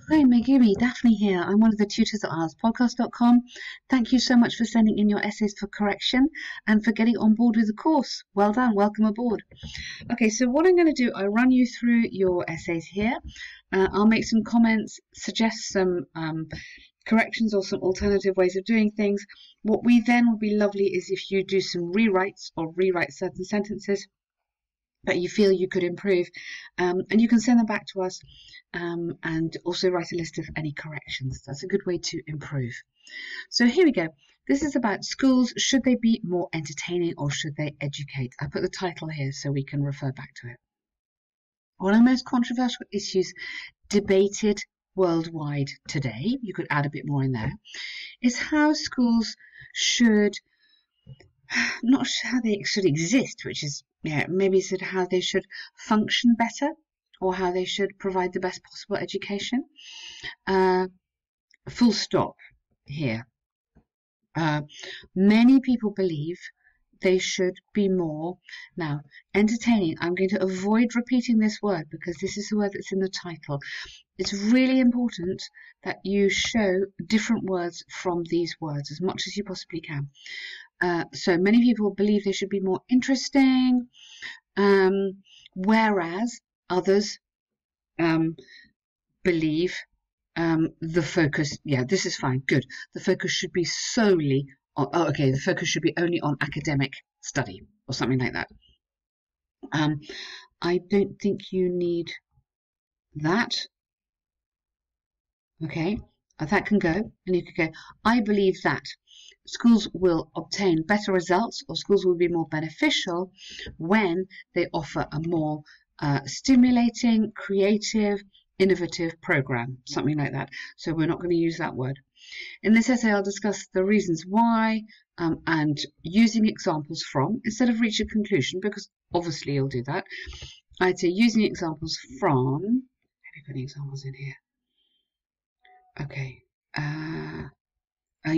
Hi, Megumi, Daphne here. I'm one of the tutors at IeltsPodcast.com. Thank you so much for sending in your essays for correction and for getting on board with the course. Well done. Welcome aboard. Okay, so what I'm going to do, I'll run you through your essays here. I'll make some comments, suggest some corrections or some alternative ways of doing things. What we then would be lovely is if you do some rewrites or rewrite certain sentences that you feel you could improve, and you can send them back to us, and also write a list of any corrections. That's a good way to improve. So here we go. This is about schools. Should they be more entertaining or should they educate? I put the title here so we can refer back to it. One of the most controversial issues debated worldwide today, you could add a bit more in there, is how schools should, not how they should exist, which is, maybe said how they should function better or how they should provide the best possible education. Full stop here. Many people believe they should be more, now, entertaining. I'm going to avoid repeating this word because this is the word that's in the title. It's really important that you show different words from these words as much as you possibly can. So many people believe they should be more interesting, whereas others believe the focus, this is fine, good. The focus should be solely on, the focus should be only on academic study or something like that. I don't think you need that. Okay, that can go, and you could go, I believe that schools will obtain better results or schools will be more beneficial when they offer a more stimulating, creative, innovative program, something like that. So we're not going to use that word. In this essay, I'll discuss the reasons why and using examples from, instead of reach a conclusion, because obviously you'll do that. I'd say using examples from, have you got any examples in here? Okay.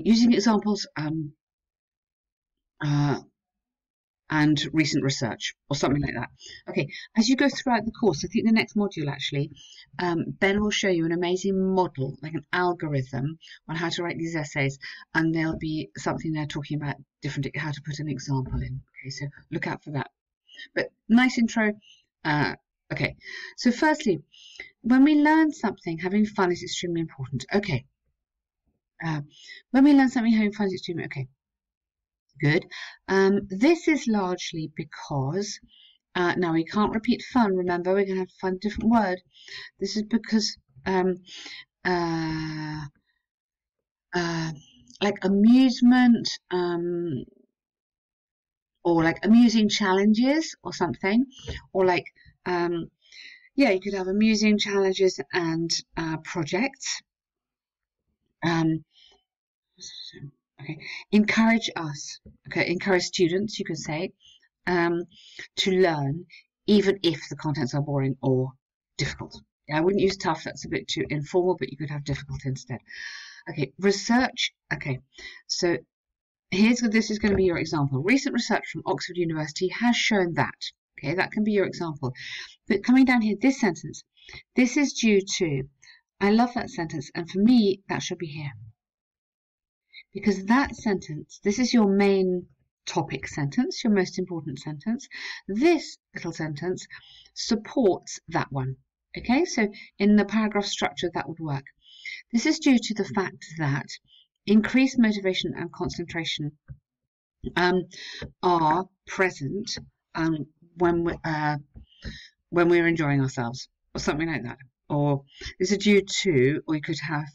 Using examples and recent research or something like that. Okay, as you go throughout the course, I think the next module actually, Ben will show you an amazing model, like an algorithm on how to write these essays, and there'll be something there talking about different, how to put an example in. Okay, so look out for that. But nice intro. Okay, so firstly, when we learn something, having fun is extremely important. Okay. When we learn something, having fun is extremely okay. Good. This is largely because now we can't repeat fun. Remember, we're going to have to find a different word. This is because like amusement or like amusing challenges or something, or like you could have amusing challenges and projects. Okay, encourage us. Okay, encourage students, you could say, to learn, even if the contents are boring or difficult. I wouldn't use tough, that's a bit too informal, but you could have difficult instead. Okay, research. Okay, so this is going to be your example. Recent research from Oxford University has shown that. Okay, that can be your example. But coming down here, this sentence, this is due to, I love that sentence, and for me, that should be here. Because that sentence, this is your main topic sentence, your most important sentence. This little sentence supports that one. Okay, so in the paragraph structure, that would work. This is due to the fact that increased motivation and concentration are present when we're enjoying ourselves, or something like that. Or this is due to, or you could have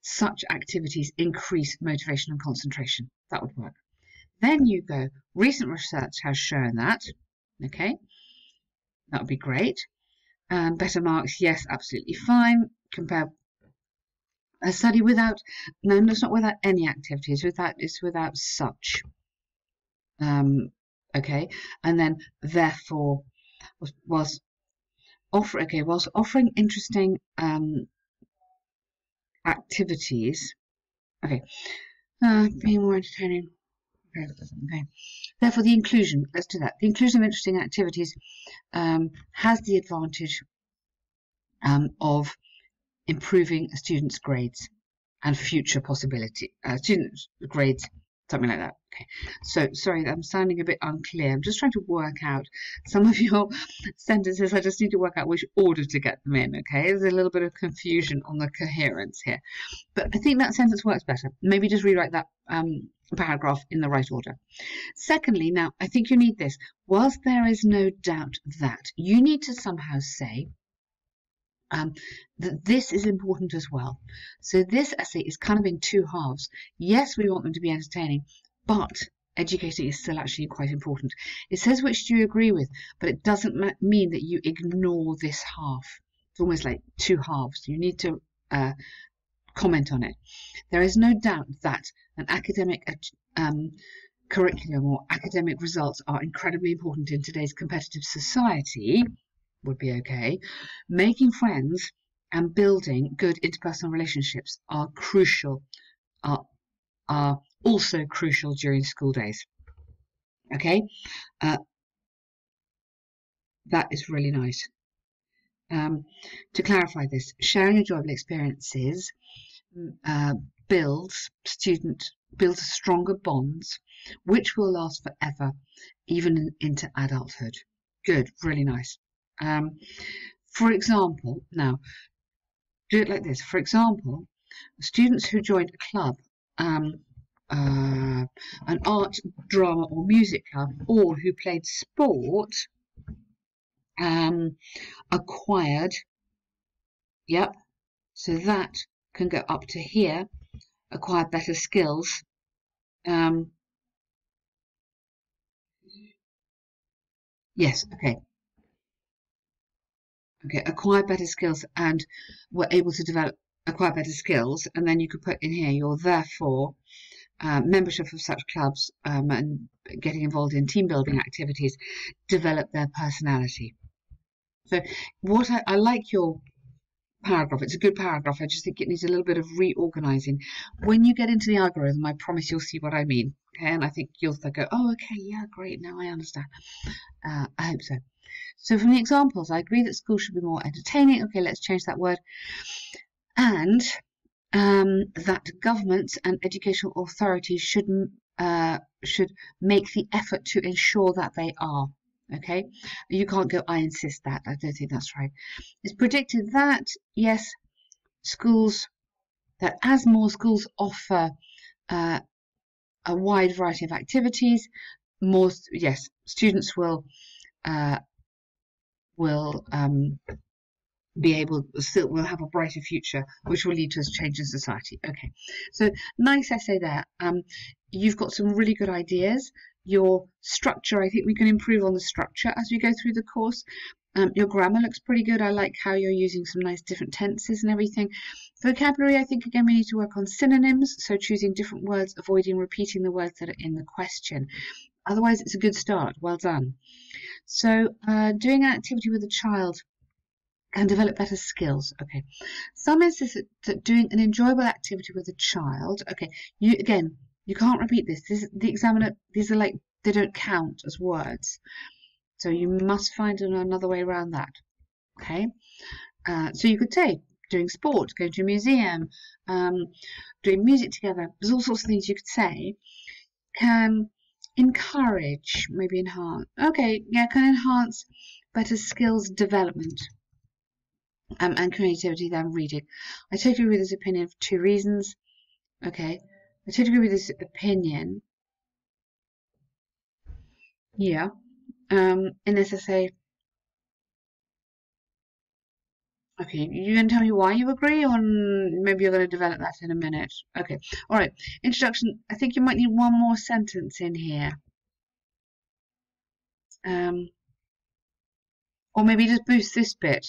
such activities increase motivation and concentration. That would work. Then you go, recent research has shown that. Okay, that would be great. Better marks, yes, absolutely fine. Compare a study without, no, it's not without any activities, it's without such. Okay, and then therefore whilst offering interesting activities, okay, being more entertaining, okay. Therefore, the inclusion, let's do that. The inclusion of interesting activities has the advantage of improving a student's grades and future possibility, students' grades, something like that. Okay, so sorry, I'm sounding a bit unclear. I'm just trying to work out some of your sentences. I just need to work out which order to get them in. Okay, there's a little bit of confusion on the coherence here, but I think that sentence works better. Maybe just rewrite that paragraph in the right order. Secondly, now I think you need this. Whilst there is no doubt that, you need to somehow say that this is important as well. So this essay is kind of in two halves. Yes, we want them to be entertaining, but educating is still actually quite important. It says which do you agree with, but it doesn't mean that you ignore this half. It's almost like two halves. You need to comment on it. There is no doubt that an academic curriculum or academic results are incredibly important in today's competitive society. Would be okay. Making friends and building good interpersonal relationships are crucial, are also crucial during school days. Okay, that is really nice. To clarify this, sharing enjoyable experiences builds stronger bonds, which will last forever, even into adulthood. Good, really nice. For example, now do it like this. For example, students who joined a club, an art, drama, or music club, or who played sport, acquired, yep, so that can go up to here, acquired better skills. Yes, okay. Okay, acquire better skills and were able to acquire better skills, and then you could put in here you're therefore membership of such clubs and getting involved in team building activities develop their personality. So what I like your paragraph. It's a good paragraph. I just think it needs a little bit of reorganizing. When you get into the algorithm, I promise you'll see what I mean. Okay, and I think you'll go, oh, okay, yeah, great, now I understand. I hope so. So from the examples, I agree that school should be more entertaining. Okay, let's change that word. And that governments and educational authorities should make the effort to ensure that they are. Okay, you can't go, I insist that. I don't think that's right. It's predicted that, yes, as more schools offer a wide variety of activities, students will have a brighter future, which will lead to a change in society. Okay, so nice essay there. You've got some really good ideas. Your structure, I think we can improve on the structure as we go through the course. Your grammar looks pretty good. I like how you're using some nice different tenses and everything. Vocabulary, I think, again, we need to work on synonyms, so choosing different words, avoiding repeating the words that are in the question. Otherwise, it's a good start. Well done. So doing an activity with a child can develop better skills. Okay. Some instances that doing an enjoyable activity with a child. Okay. You can't repeat this. The examiner. These are like, they don't count as words. So you must find another way around that. Okay. So you could say doing sport, going to a museum, doing music together. There's all sorts of things you could say. Can encourage, maybe enhance. Okay, yeah, can enhance better skills development and creativity than reading. I totally agree with this opinion for two reasons. Okay, I totally agree with this opinion. Yeah. In this essay. Okay, you going to tell me why you agree, or maybe you're going to develop that in a minute. Okay, all right. Introduction. I think you might need one more sentence in here. Or maybe just boost this bit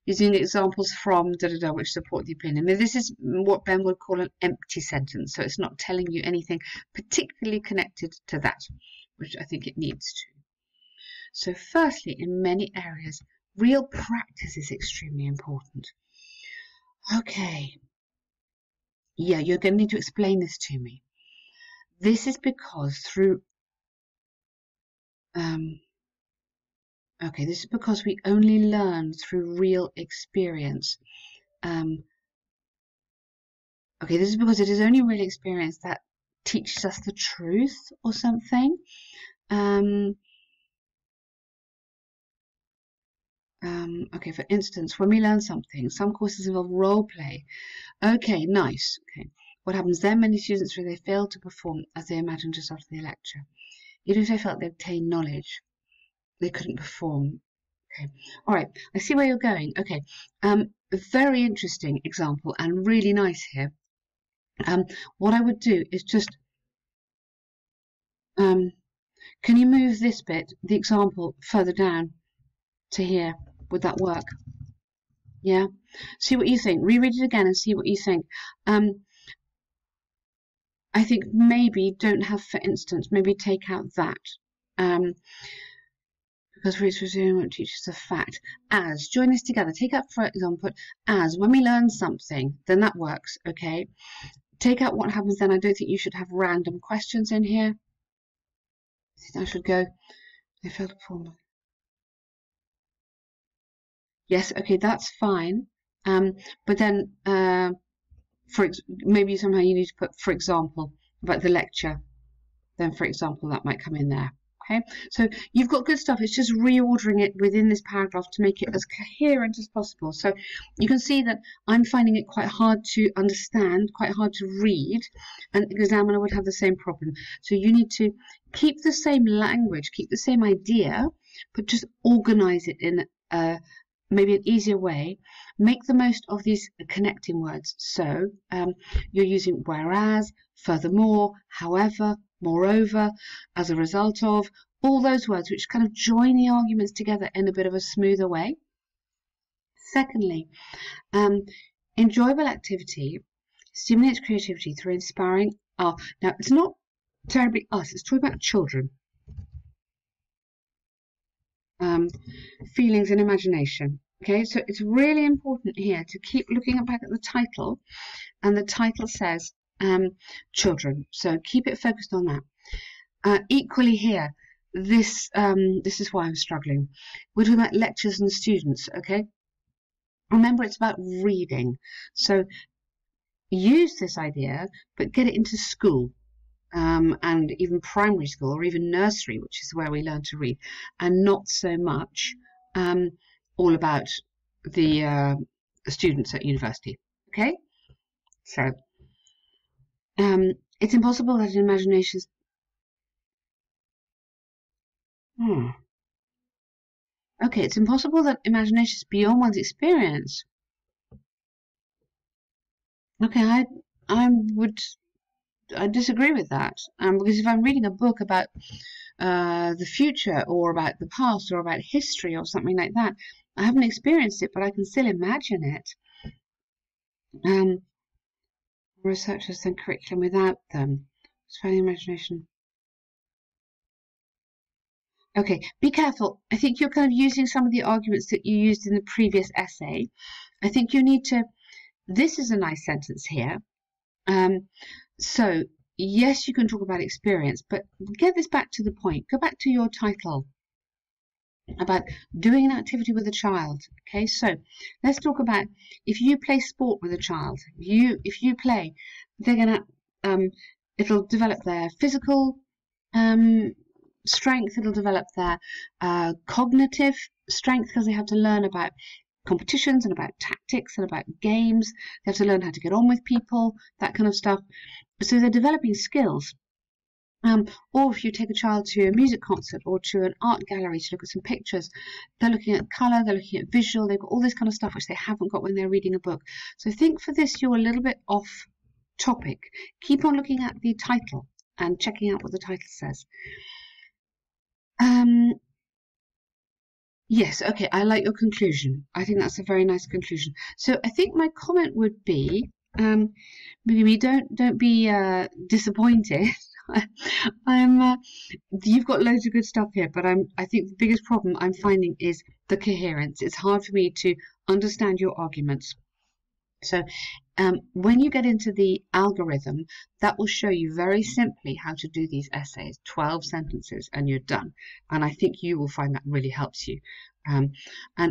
using examples from da-da-da which support the opinion. Now, this is what Ben would call an empty sentence, so it's not telling you anything particularly connected to that, which I think it needs to. So firstly, in many areas, real practice is extremely important. Okay. Yeah, you're going to need to explain this to me. This is because this is because we only learn through real experience. Okay, this is because it is only real experience that teaches us the truth or something. Okay, for instance, when we learn something, some courses involve role play. Okay, nice. Okay, what happens then? Many students feel they fail to perform as they imagined just after the lecture. Even if they felt they obtained knowledge, they couldn't perform. Okay, all right, I see where you're going. Okay, a very interesting example and really nice here. What I would do is just, can you move this bit, the example, further down to here? Would that work? Yeah. See what you think. Reread it again and see what you think. I think maybe don't have, for instance, maybe take out that. Because for each resume what teaches a fact. As, join this together. Take out, for example, as, when we learn something, then that works, okay? Take out what happens then. I don't think you should have random questions in here. I think I should go, they failed to perform. Yes, okay, that's fine. But then, maybe somehow you need to put, for example, about the lecture. Then, for example, that might come in there. Okay, so you've got good stuff. It's just reordering it within this paragraph to make it as coherent as possible. So you can see that I'm finding it quite hard to understand, quite hard to read. An examiner would have the same problem. So you need to keep the same language, keep the same idea, but just organize it in maybe an easier way. Make the most of these connecting words. So you're using whereas, furthermore, however, moreover, as a result of, all those words which kind of join the arguments together in a bit of a smoother way. Secondly, enjoyable activity stimulates creativity through inspiring. Now, it's not terribly us, it's talking about children. Feelings and imagination. Okay, so it's really important here to keep looking back at the title, and the title says children, so keep it focused on that. Equally here, this is why I'm struggling. We're talking about lectures and students, okay? Remember, it's about reading, so use this idea, but get it into school. And even primary school or even nursery, which is where we learn to read, and not so much all about the students at university. Okay, so it's impossible that imagination. Okay, it's impossible that imagination is beyond one's experience. Okay, I disagree with that, because if I'm reading a book about the future or about the past or about history or something like that, I haven't experienced it, but I can still imagine it. Researchers and curriculum without them. It's finding imagination. Okay, be careful. I think you're kind of using some of the arguments that you used in the previous essay. I think you need to. This is a nice sentence here. So, yes, you can talk about experience, but get this back to the point. Go back to your title about doing an activity with a child. Okay, so let's talk about if you play sport with a child. If you play, they're gonna it'll develop their physical strength. It'll develop their cognitive strength because they have to learn about competitions and about tactics and about games. They have to learn how to get on with people, that kind of stuff. So they're developing skills. Or if you take a child to a music concert or to an art gallery to look at some pictures, they're looking at colour, they're looking at visual, they've got all this kind of stuff which they haven't got when they're reading a book. So I think for this you're a little bit off topic. Keep on looking at the title and checking out what the title says. Yes, okay, I like your conclusion. I think that's a very nice conclusion. So I think my comment would be, maybe don't be disappointed. You've got loads of good stuff here, but I think the biggest problem I'm finding is the coherence. It's hard for me to understand your arguments. So when you get into the algorithm, that will show you very simply how to do these essays, 12 sentences, and you're done. And I think you will find that really helps you. And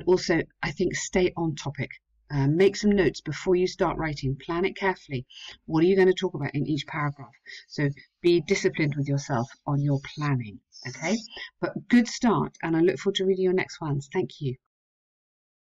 also, I think stay on topic. Make some notes before you start writing. Plan it carefully. What are you going to talk about in each paragraph? So be disciplined with yourself on your planning. Okay, but good start, and I look forward to reading your next ones. Thank you.